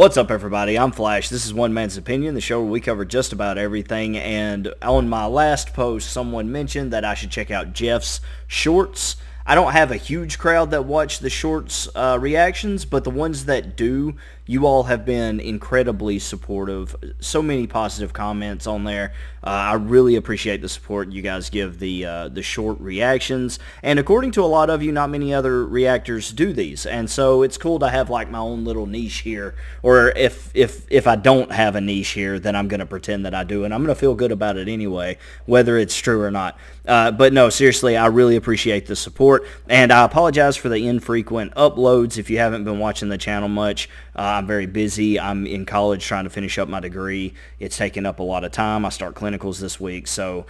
What's up, everybody? I'm Flash. This is One Man's Opinion, the show where we cover just about everything. And on my last post, someone mentioned that I should check out Geoff's shorts. I don't have a huge crowd that watch the shorts reactions, but the ones that do, you all have been incredibly supportive. So many positive comments on there. I really appreciate the support you guys give the short reactions. And according to a lot of you, not many other reactors do these. And so it's cool to have like my own little niche here. Or if I don't have a niche here, then I'm going to pretend that I do. And I'm going to feel good about it anyway, whether it's true or not. But no, seriously, I really appreciate the support. And I apologize for the infrequent uploads. If you haven't been watching the channel much, I'm very busy. I'm in college trying to finish up my degree. It's taking up a lot of time. I start clinicals this week, so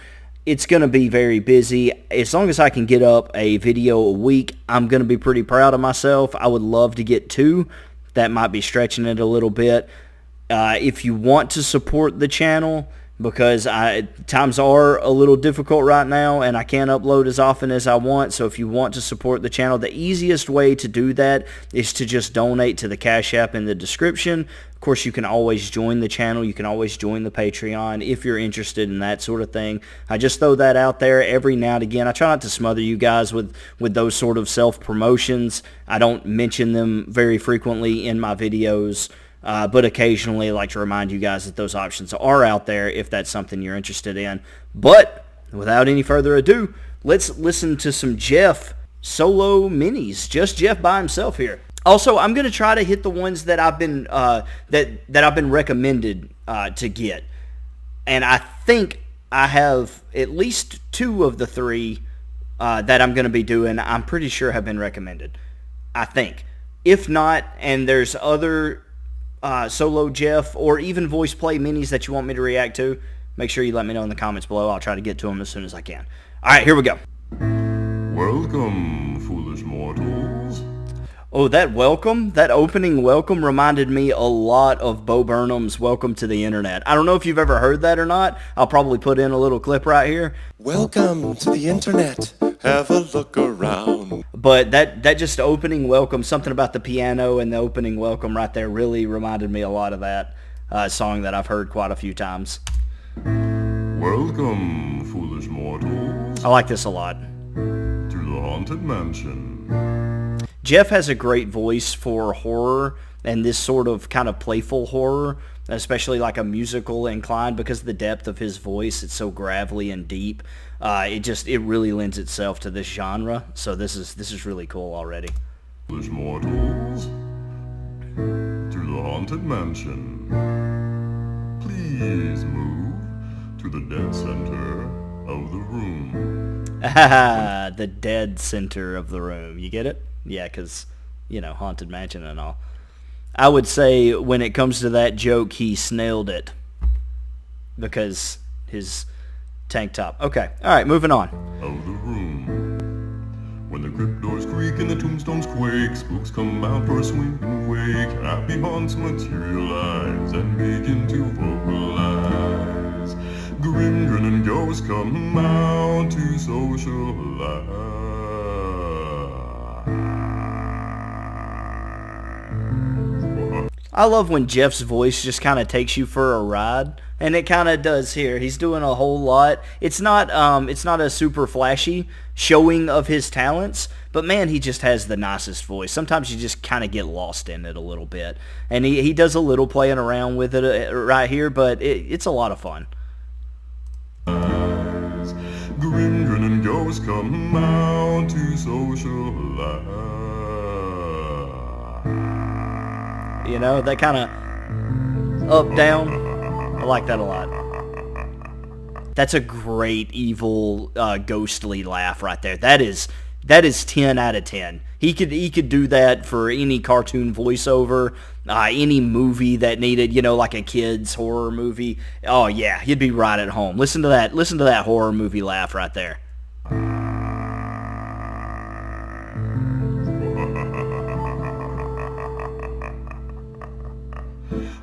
it's going to be very busy. As long as I can get up a video a week, I'm going to be pretty proud of myself. I would love to get 2. That might be stretching it a little bit. If you want to support the channel, because times are a little difficult right now and I can't upload as often as I want. So if you want to support the channel, the easiest way to do that is to just donate to the Cash App in the description. Of course, you can always join the channel. You can always join the Patreon if you're interested in that sort of thing. I just throw that out there every now and again. I try not to smother you guys with those sort of self-promotions. I don't mention them very frequently in my videos. But occasionally I like to remind you guys that those options are out there if that's something you're interested in. But without any further ado, let's listen to some Geoff solo minis. Just Geoff by himself here. Also, I'm going to try to hit the ones that I've been that I've been recommended to get. And I think I have at least 2 of the 3 that I'm going to be doing, I'm pretty sure have been recommended. I think. If not, and there's other solo Geoff or even voice play minis that you want me to react to, make sure you let me know in the comments below. I'll try to get to them as soon as I can. Alright, here we go. Welcome, foolish mortals. Oh, that opening welcome reminded me a lot of Bo Burnham's Welcome to the Internet. I don't know if you've ever heard that or not. I'll probably put in a little clip right here. Welcome to the Internet. Have a look around. But that just opening welcome, something about the piano and the opening welcome right there really reminded me a lot of that song that I've heard quite a few times. Welcome, foolish mortals. I like this a lot. To the Haunted Mansion. Geoff has a great voice for horror and this sort of kind of playful horror, especially like a musical inclined because of the depth of his voice. It's so gravelly and deep. It really lends itself to this genre. So this is really cool already. Foolish mortals. To the Haunted Mansion. Please move to the dead center of the room. The dead center of the room. You get it? Yeah, because, Haunted Mansion and all. I would say when it comes to that joke, he snailed it. Because his tank top. Okay, alright, moving on. Of the room. When the crypt doors creak and the tombstones quake, spooks come out for a swing and wake. Happy haunts materialize and begin to vocalize. Grim grinning ghosts come out to socialize. I love when Geoff's voice just kind of takes you for a ride, and it kind of does here. He's doing a whole lot. It's not a super flashy showing of his talents, but man, he just has the nicest voice. Sometimes you just kind of get lost in it a little bit, and he does a little playing around with it right here, but it's a lot of fun. Grim grinning ghosts come out to socialize. That kind of up, down. I like that a lot. That's a great, evil, ghostly laugh right there. That is 10 out of 10. He could do that for any cartoon voiceover, any movie that needed, like a kid's horror movie. Oh yeah, he'd be right at home. Listen to that horror movie laugh right there.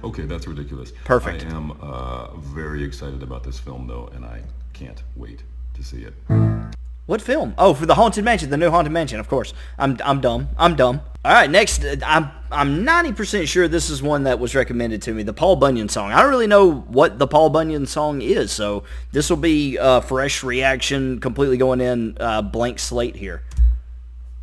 Okay, that's ridiculous. Perfect. I am very excited about this film, though, and I can't wait to see it. What film? Oh, for the Haunted Mansion, the new Haunted Mansion, of course. I'm dumb. All right, next, I'm 90% sure this is one that was recommended to me, the Paul Bunyan song. I don't really know what the Paul Bunyan song is, so this will be a fresh reaction, completely going in blank slate here.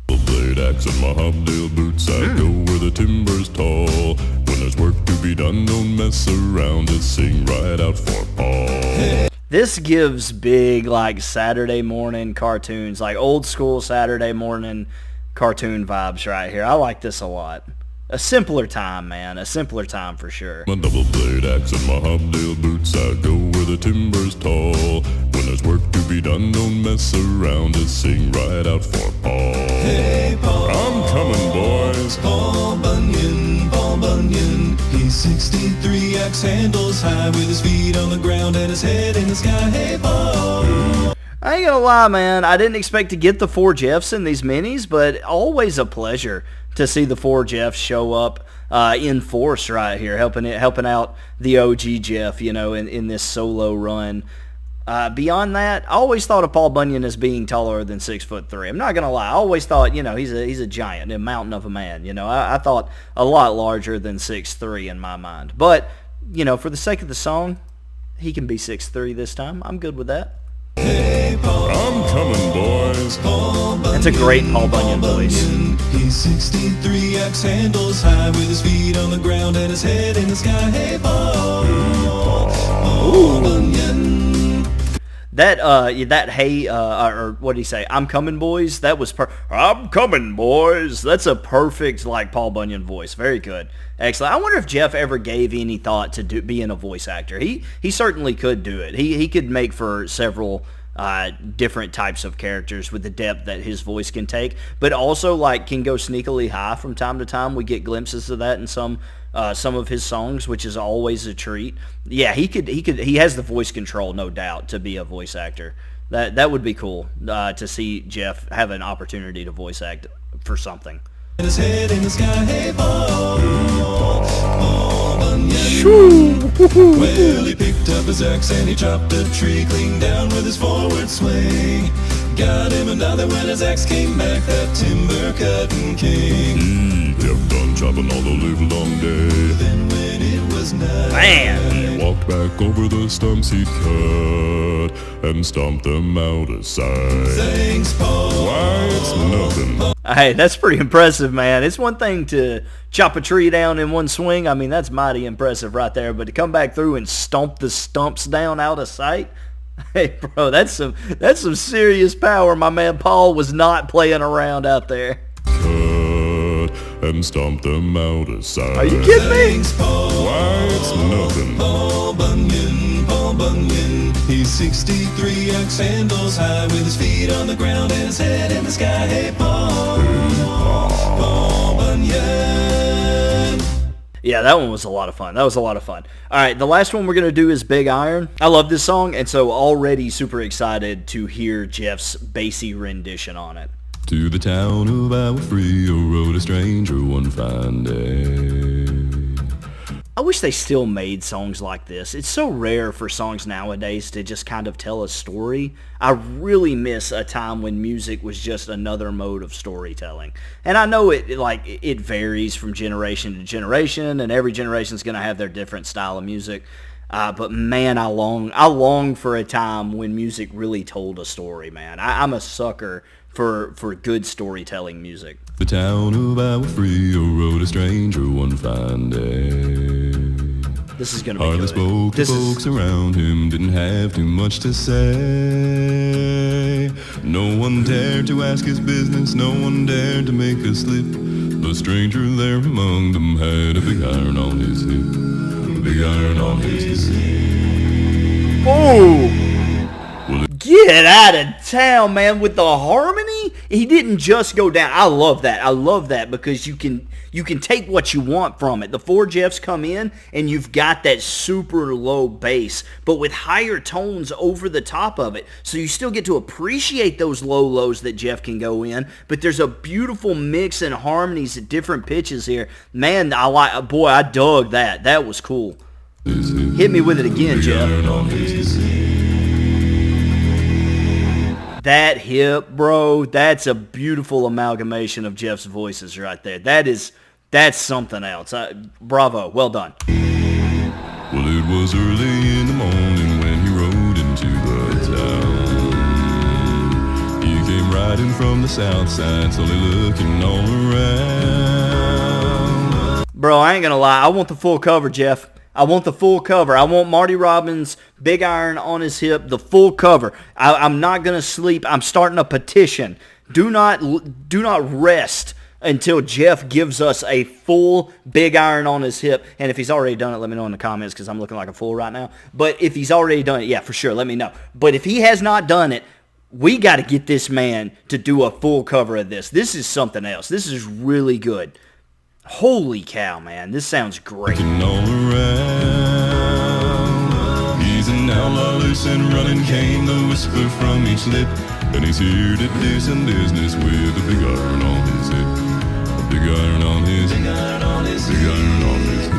Blade axe and my hobnail boots, I go where the timber's tall. When there's work to be done, don't mess around, just sing right out for Paul. This gives big, like, Saturday morning cartoons, like old school Saturday morning cartoon vibes right here. I like this a lot. A simpler time, man. A simpler time for sure. My double blade axe and my hobnail boots, I go where the timber's tall. When there's work to be done, don't mess around, just sing right out for Paul. Hey, Paul. I'm coming, boys. Paul Bunyan, Paul Bunyan. He's 63, axe handles high with his feet on the ground and his head in the sky. Hey, Paul. I ain't gonna lie, man. I didn't expect to get the 4 Geoffs in these minis, but always a pleasure to see the 4 Geoffs show up in force right here, helping out the OG Geoff, you know, in this solo run. Beyond that, I always thought of Paul Bunyan as being taller than 6'3". I'm not gonna lie. I always thought, you know, he's a giant, a mountain of a man. You know, I thought a lot larger than 6'3" in my mind. But, you know, for the sake of the song, he can be 6'3" this time. I'm good with that. Hey, Paul. I'm coming, boys. Paul Bunyan, That's a great Paul Bunyan voice. He's 63, axe handles high with his feet on the ground and his head in the sky. Hey, Paul. Paul Bunyan. That hey, or what did he say? I'm coming, boys. That was I'm coming, boys. That's a perfect, like, Paul Bunyan voice. Very good. Excellent. I wonder if Geoff ever gave any thought to being a voice actor. He certainly could do it. He could make for several different types of characters with the depth that his voice can take, but also, like, can go sneakily high from time to time. We get glimpses of that in some of his songs, which is always a treat. Yeah, he has the voice control, no doubt, to be a voice actor. That would be cool to see Geoff have an opportunity to voice act for something. His head in the sky. Hey, Paul. Paul Bunyan. Well, he picked up his axe and he chopped a tree clean down with his forward swing. Got him another when his axe came back, that timber cutting king. He kept on chopping all the livelong day. Then when it was night, Man. He walked back over the stumps he'd cut and stomped them out of sight. thanks, Paul. Why, it's nothing. Hey, that's pretty impressive, man. It's one thing to chop a tree down in one swing. I mean, that's mighty impressive right there. But to come back through and stomp the stumps down out of sight, hey, bro, that's some serious power. My man Paul was not playing around out there. Cut and stomped them out of sight. Are you kidding me? Thanks, Paul. Why, it's nothing. Paul Bunyan, Paul Bunyan. He's 63, axe handles high with his feet on the ground and his head in the sky. Hey, Paul. Paul Bunyan. Yeah, that one was a lot of fun. All right, the last one we're going to do is Big Iron. I love this song, and so already super excited to hear Geoff's bassy rendition on it. To the town of our Frio rode a stranger one fine day. I wish they still made songs like this. It's so rare for songs nowadays to just kind of tell a story. I really miss a time when music was just another mode of storytelling. And I know it varies from generation to generation, and every generation's going to have their different style of music. But man, I long for a time when music really told a story, man. I'm a sucker for good storytelling music. The town of our Frio rode a stranger one fine day. This is gonna be Hardly good. spoke to folks around him, didn't have too much to say. No one dared to ask his business, no one dared to make a slip. The stranger there among them had a big iron on his hip. Big iron on his hip. Oh! Get out of town, man, with the harmony. He didn't just go down. I love that because you can take what you want from it. The 4 Geoffs come in and you've got that super low bass, but with higher tones over the top of it. So you still get to appreciate those low lows that Geoff can go in, but there's a beautiful mix and harmonies at different pitches here. Man, I dug that. That was cool. Hit me with it again, Geoff. That hip, bro, that's a beautiful amalgamation of Geoff's voices right there. That is That's something else. Bravo. Well done. Well, it was early in the morning when he rode into the town. He came riding from the south side, slowly looking all around. Bro, I ain't gonna lie. I want the full cover, Geoff. I want the full cover. I want Marty Robbins, big iron on his hip, the full cover. I'm not gonna sleep. I'm starting a petition. Do not rest until Geoff gives us a full big iron on his hip. And if he's already done it, let me know in the comments because I'm looking like a fool right now. But if he's already done it, yeah, for sure, let me know. But if he has not done it, we got to get this man to do a full cover of this. This is something else. This is really good. Holy cow, man. This sounds great. Looking all around. He's an outlaw loose and running, came the whisper from each lip. And he's here to do some business with a big iron on his hip. A big iron on his hip. Big iron on his hip. Big iron on his hip.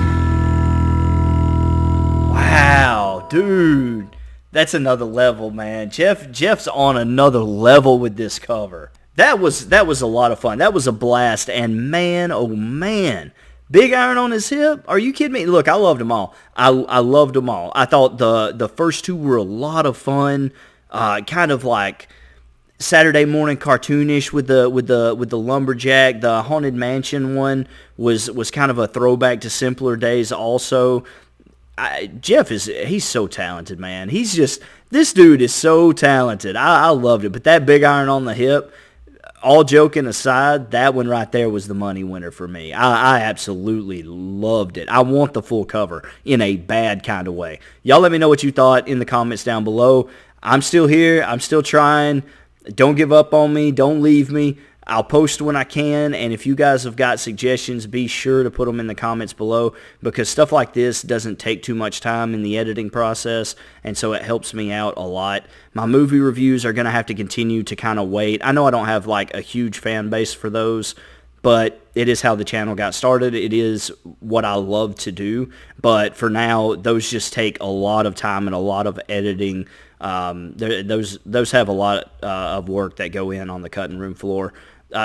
Wow, dude. That's another level, man. Geoff's on another level with this cover. That was a lot of fun. That was a blast. And man, oh man, big iron on his hip. Are you kidding me? Look, I loved them all. I loved them all. I thought the first two were a lot of fun. Kind of like Saturday morning cartoonish with the lumberjack. The Haunted Mansion one was kind of a throwback to simpler days. Also, Geoff he's so talented, man. This dude is so talented. I loved it. But that big iron on the hip, all joking aside, that one right there was the money winner for me. I absolutely loved it. I want the full cover in a bad kind of way. Y'all let me know what you thought in the comments down below. I'm still here. I'm still trying. Don't give up on me. Don't leave me. I'll post when I can, and if you guys have got suggestions, be sure to put them in the comments below, because stuff like this doesn't take too much time in the editing process, and so it helps me out a lot. My movie reviews are going to have to continue to kind of wait. I know I don't have like a huge fan base for those, but it is how the channel got started. It is what I love to do, but for now, those just take a lot of time and a lot of editing. Those have a lot of work that go in on the cutting room floor.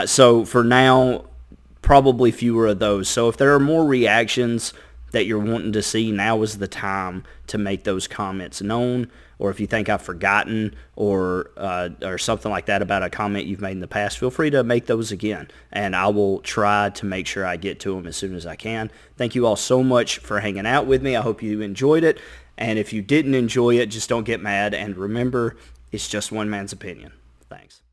So for now, probably fewer of those. So if there are more reactions that you're wanting to see, now is the time to make those comments known. Or if you think I've forgotten or something like that about a comment you've made in the past, feel free to make those again, and I will try to make sure I get to them as soon as I can. Thank you all so much for hanging out with me. I hope you enjoyed it, and if you didn't enjoy it, just don't get mad, and remember, it's just one man's opinion. Thanks.